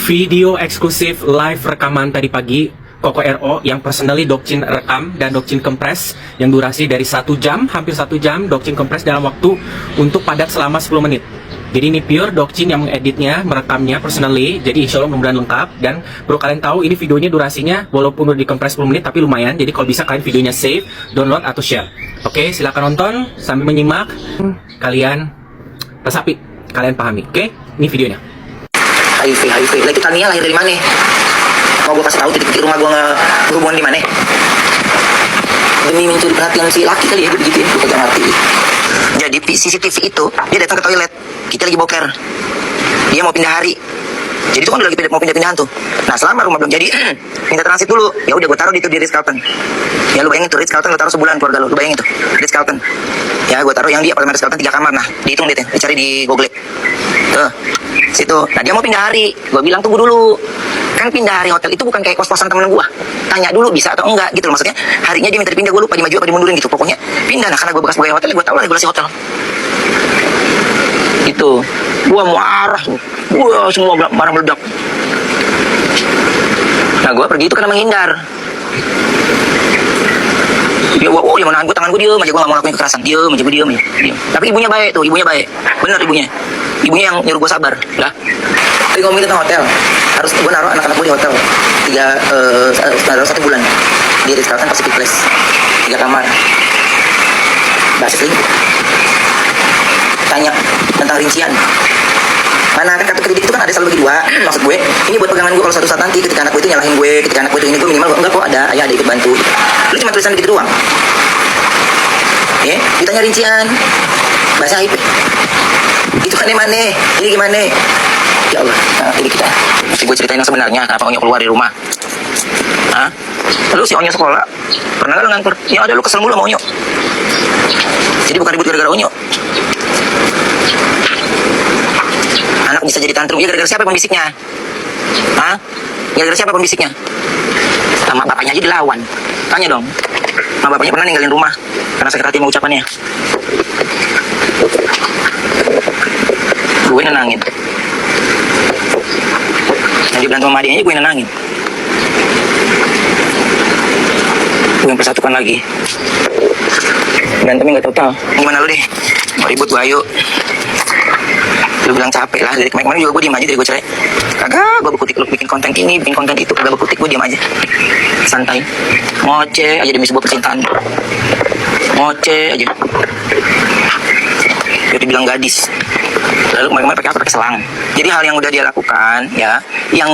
Video eksklusif live rekaman tadi pagi Koko RO yang personally Dokcin rekam dan Dokcin kompres yang durasi dari 1 jam, hampir 1 jam. Dokcin kompres dalam waktu untuk padat selama 10 menit. Jadi ini pure Dokcin yang mengeditnya, merekamnya personally. Jadi insya Allah mudah-mudahan lengkap. Dan perlu kalian tahu ini videonya durasinya walaupun udah dikompres 10 menit tapi lumayan. Jadi kalau bisa kalian videonya save, download atau share. Oke, silakan nonton sambil menyimak. Kalian resapi, kalian pahami. Oke, ini videonya. HIV. Lah itu Tania lahir dari mana? Mau gue kasih tahu titik-titik rumah gue ngehubungan di mana? Demi mencuri perhatian si laki kali ya, gue begituin, gue kagak ngerti. Jadi CCTV itu dia datang ke toilet, kita lagi boker, dia mau pindah hari. Jadi itu kan udah lagi mau pindah-pindahan tuh. Nah selama rumah belum jadi, minta transit dulu. Ya udah gue taruh di Ritz Carlton. Ya lu bayangin tuh Ritz Carlton lu taruh sebulan keluarga lu bayangin tuh Ritz Carlton. Ya gue taruh yang di apartemen Ritz Carlton 3 kamar. Nah dihitung deh, dicari di Google. Tuh situ. Nah dia mau pindah hari, gue bilang tunggu dulu. Kan pindah hari hotel itu bukan kayak kos-kosan temen gue. Tanya dulu bisa atau enggak gitu loh, maksudnya harinya dia minta dipindah, gue lupa dimaju apa dimundurin gitu. Pokoknya pindah. Nah karena gue bekas pegawai hotel, gue tahu lah regulasi hotel. Itu gue marah, gue semua barang meledak. Nah gue pergi itu karena menghindar. Dia oh dia menahan gue, tangan gue diem aja, gue gak mau lakuin kekerasan, diem aja, gue diem. Tapi ibunya baik tuh, ibunya baik, bener ibunya yang nyuruh gue sabar lah. Tadi ngomongin tentang hotel, harus gue naruh anak-anak gue di hotel 1 bulan di Ritz Carlton Pacific Place 3 kamar. Bahasa selingkuh. Tanya tentang rincian. Mana kan kartu kredit itu kan ada selalu bagi 2. Maksud gue, ini buat pegangan gue kalau suatu saat nanti ketika anak gue itu nyalahin gue, ketika anak gue itu ini gue minimal enggak kok ada ayah ada ikut bantu. Lu cuma tulisan gitu doang. Ya, ditanya rincian. Bahasa IP. Itu kan mana? Ini gimana? Ya Allah, nah, jadi kita mesti gue ceritain yang sebenarnya kenapa Onyo keluar dari rumah. Hah? Lu si Onyo sekolah pernah gak lu ngantor? Ya ada, lu kesel mulu sama Onyo. Jadi bukan ribut gara-gara Onyo. Anak bisa jadi tantrum, ya gara-gara siapa pembisiknya? Hah? Gara-gara siapa pembisiknya? Sama bapaknya aja dilawan. Tanya dong, sama bapaknya pernah ninggalin rumah karena sakit hati mau ucapannya. Gue nenangin. Nanti berantem sama adiknya gue nenangin. Gue yang persatukan lagi. Berantemnya gak total. Gimana lu deh? Mau ribut gue ayo. Lu bilang capek lah, dari kemarin juga gue diem aja, dari gue cerai. Kagak, gue bekutik lu bikin konten ini, bikin konten itu. Kagak bekutik, gue diem aja. Santai. Ngoceh aja demi sebuah percintaan. Ngoceh aja. Dia dibilang gadis. Lalu kemarin pakai apa? Pakai selang. Jadi hal yang udah dia lakukan ya, yang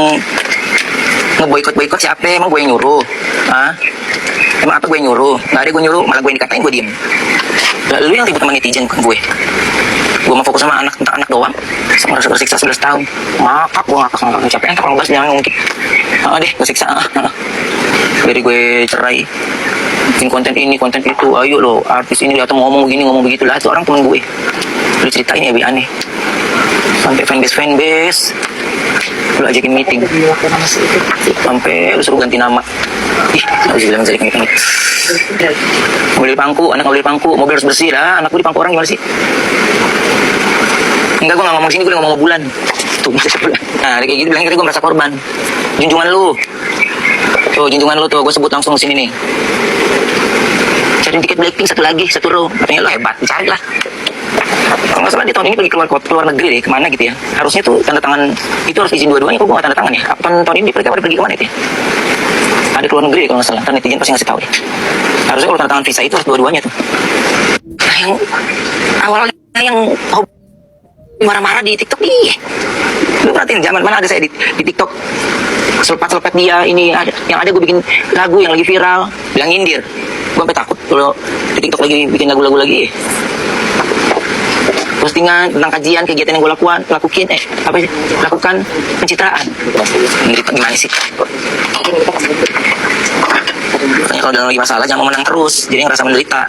ngeboikot siapa? Emang gue yang nyuruh? Hah? Emang apa gue yang nyuruh? Gak ada gue nyuruh, malah gue yang dikatain, gue diem. Lalu yang ribut sama netizen bukan gue. Gue mau fokus sama anak, tentang anak doang. Sama rasa tersiksa 11 tahun. Ngakak, gue ngakak capek. Entar kalau bahas jangan ngungkit. Deh, gue siksa. Dari gue cerai, bikin konten ini, konten itu. Ayo lo, artis ini datang ngomong begini, ngomong begitu lah. Itu orang temen gue. Lu ceritain ya, aneh. Sampai fanbase lu ajakin meeting, sampai lu suruh ganti nama. Ih, harus bilang jadi meeting. Mobil pangku, anak mobil pangku, mobil harus bersih lah. Anak gue di pangku orang gimana sih? Enggak, gue gak ngomong sini, gue ngomong bulan. Tuh, nah kayak gitu bilang, gue merasa korban. Junjungan lu, tuh junjungan lu tuh, gue sebut langsung sini nih. Cari tiket Blackpink 1 lagi, 1 row. Katanya lu hebat, cari lah. Kalau nggak salah di tahun ini pergi keluar negeri deh, kemana gitu ya. Harusnya tuh tanda tangan itu harus izin dua-duanya, kok gue nggak tanda tangan ya. Apa tahun ini mereka pada pergi kemana itu ya? Ada keluar negeri kalau nggak salah, kan netizen pasti ngasih tahu ya. Harusnya kalau tanda tangan visa itu harus dua-duanya tuh. Nah yang awalnya yang marah-marah di TikTok nih, lu perhatiin zaman mana ada saya di TikTok selepat dia ini ada, yang ada gue bikin lagu yang lagi viral, bilang nyindir. Gue sampai takut kalau di TikTok lagi bikin lagu-lagu lagi. Postingan tentang kajian kegiatan yang gue lakukan pencitraan. Menderita gimana sih? Makanya kalau dalam lagi masalah jangan mau menang terus, jadi ngerasa menderita.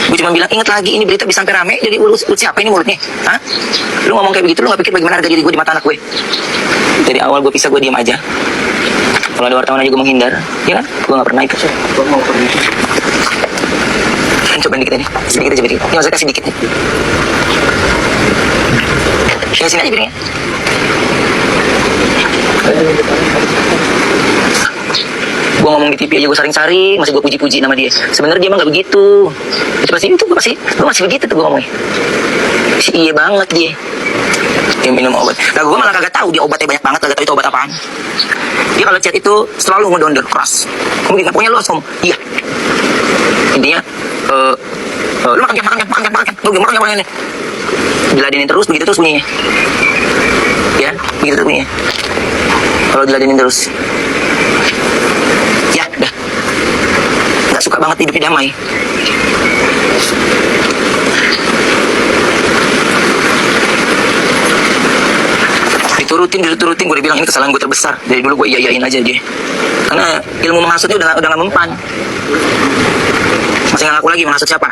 Gue cuma bilang ingat lagi ini berita bisa sampai rame, jadi lu siapa ini mulutnya? Hah? Lu ngomong kayak begitu, lu gak pikir bagaimana harga diri gue di mata anak gue? Dari awal gue pisah, gue diam aja. Kalau ada wartawan aja gue menghindar, ya kan? Gue gak pernah itu. Coba dikit ini, sedikit aja. Ini maksudnya kasih dikit nih. Sini aja piringnya. Gue ngomong di TV aja gue saring-saring, masih gue puji-puji nama dia. Sebenarnya dia emang gak begitu. Gue masih begitu tuh gue ngomongnya. Iya banget dia. Yang minum obat. Nah gue malah kagak tahu dia obatnya banyak banget, kagak tahu itu obat apaan. Dia kalau chat itu selalu ngedonder keras. Mungkin gak punya lo langsung. Iya. Intinya, lu makan kem. Lu makan nih. Diladenin terus, begitu terus bunyinya. Ya, begitu terus bunyinya. Kalau diladenin terus. Ya, dah. Gak suka banget hidupnya damai. Diturutin, gue bilang ini kesalahan gue terbesar. Dari dulu gue iyain aja dia. Karena ilmu menghasutnya udah gak mempan. Masih gak ngaku lagi menghasut siapa?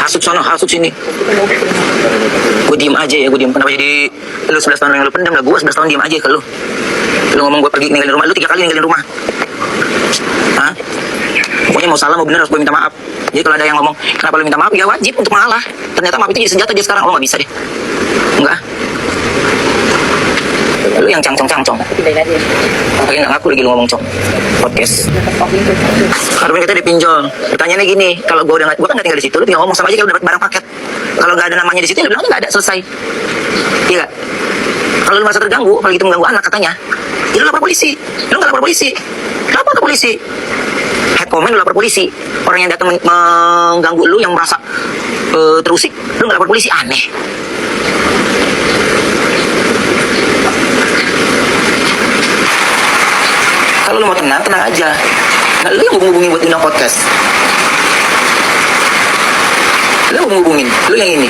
Hasut sono, hasut sini. Gue diem aja ya, Kenapa jadi lu 11 tahun yang lu pendam lah, gue 11 tahun diem aja ke lu. Lu ngomong gue pergi ninggalin rumah, lu 3 kali ninggalin rumah. Hah? Pokoknya mau salah mau bener harus gue minta maaf. Jadi kalau ada yang ngomong kenapa lu minta maaf, ya wajib untuk mengalah. Ternyata maaf itu jadi senjata dia sekarang. Oh gak bisa deh. Enggak. Lu yang cangcong. Pakai nggak ngaku lagi lu ngomong cong podcast. Karena kita dipinjol. Pertanyaannya gini, kalau gue kan nggak tinggal di situ, lu tinggal ngomong sama aja kalau dapat barang paket. Kalau nggak ada namanya di situ, lu bilang nggak ada, selesai. Iya. Kalau lu merasa terganggu, apalagi itu mengganggu anak katanya, ya lu lapor polisi. Lu nggak lapor polisi, lapor ke polisi. Head comment lu lapor polisi. Orang yang datang mengganggu lu yang merasa terusik, lu nggak lapor polisi, aneh. Kalau lu mau tenang aja. Nah, lu yang hubungin buat undang podcast. Lu hubungin, lu yang ini.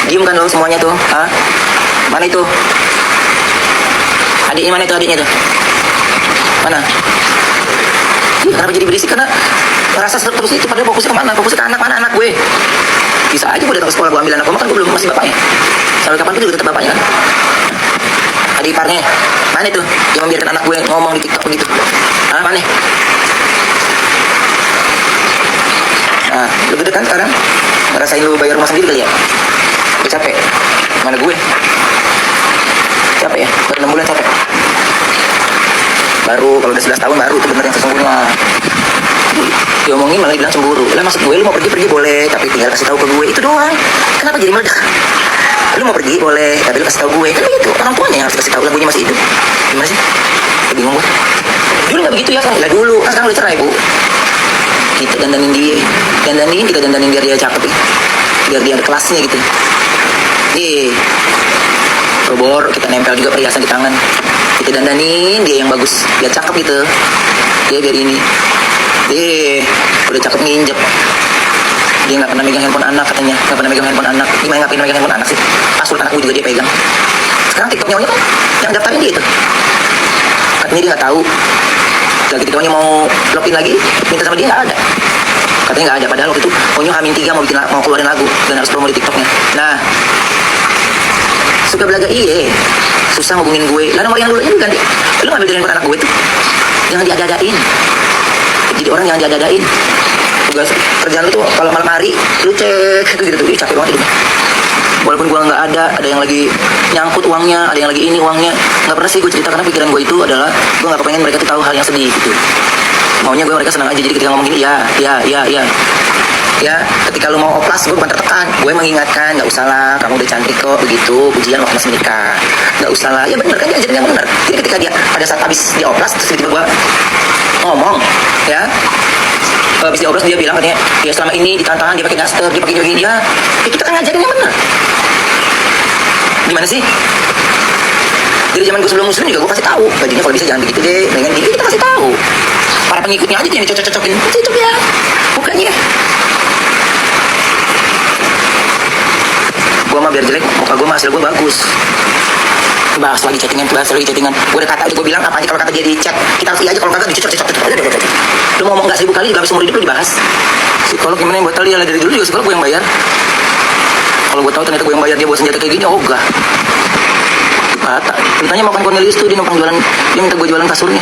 Diem kan lu semuanya tuh, hah? Mana itu? Adiknya mana itu adiknya tuh? Mana? Kenapa jadi berisik? Karena ngerasa terus itu, padahal fokusnya kemana? Fokusnya ke anak, mana anak gue? Bisa aja gue datang ke sekolah, gue ambil anak gue, kan gue belum masih bapaknya. Sampai kapan pun juga tetap bapaknya kan? Adik iparnya, mana itu? Yang membiarkan anak gue ngomong di TikTok begitu. Hah, mana? Nah, lu gede kan sekarang? Ngerasain lu bayar rumah sendiri kali ya? Udah capek? Mana gue? Capek ya? Baru 6 bulan capek? Baru, kalau udah 11 tahun baru, itu bener yang sesungguhnya. Diomongin malah bilang cemburu. Lah maksud gue, lu mau pergi boleh, tapi tinggal kasih tahu ke gue, itu doang. Kenapa jadi meledak? Lu mau pergi boleh, tapi lu kasih tahu gue. Kan begitu, orang tuanya yang harus kasih tahu, lagunya masih hidup. Gimana sih? Bingung gue. Dulu nggak begitu ya kan? Lah dulu, kan sekarang udah cerai bu. Kita dandanin dia, kita dandanin biar dia cakep ya. Biar dia ada kelasnya gitu. Robor, kita nempel juga perhiasan di tangan. Kita dandanin dia yang bagus, biar cakep gitu. Dia biar ini. Udah cakep nginjek. Dia nggak pernah megang handphone anak katanya, nggak pernah megang handphone anak. Gimana ngapain megang handphone anak sih? Password anakku juga dia pegang. Sekarang TikToknya kan yang daftarin dia itu. Katanya dia nggak tahu. Lagi TikToknya mau login lagi, minta sama dia nggak ada. Katanya nggak ada. Padahal waktu itu Onyo H-3 mau keluarin lagu dan harus promo di TikToknya. Nah, suka belaga susah ngubungin gue. Lah nomor yang dulu ini ganti. Lu ngambil dari handphone anak gue tuh, jangan diada-adain. Jadi orang jangan diada-adain. Tugas kerjaan lu tuh kalau malam hari lu cek gitu capek banget hidupnya. Walaupun gue nggak ada yang lagi nyangkut uangnya, ada yang lagi ini uangnya, nggak pernah sih gue cerita karena pikiran gue itu adalah gue nggak kepengen mereka tuh tahu hal yang sedih gitu. Maunya gue mereka senang aja, jadi ketika ngomong gini ya ketika lu mau oplas gue bukan tertekan, gue mengingatkan nggak usah lah, kamu udah cantik kok begitu, pujian waktu masih menikah, nggak usah lah, ya bener kan dia ajarin yang bener. Jadi ketika dia pada saat habis di oplas terus tiba-tiba gue ngomong ya, habis di oplas dia bilang katanya ya selama ini ditantang dia pakai daster, dia pakai gini ya kita kan ngajarin yang bener. Gimana sih? Dari zaman gue sebelum muslim juga gue kasih tahu, bajunya kalau bisa jangan begitu deh, dengan gini kita kasih tahu. Para pengikutnya aja yang dicocok-cocokin, cocok ya, bukannya. Gue mah biar jelek, muka gue mah hasil gue bagus. Bahas lagi chattingan, gue udah kata, gue bilang apa aja kalau kata dia di chat, kita harus iya aja, kalau kagak dicocok. Lu ngomong gak 1000 kali juga habis umur hidup lu dibahas. Psikolog gimana yang buat dia lah, dari dulu juga psikolog gue yang bayar. Kalau gue tahu ternyata gue yang bayar dia buat senjata kayak gini, ogah. Kata, ceritanya makan Cornelius tuh dia numpang jualan, dia minta gue jualan kasurnya.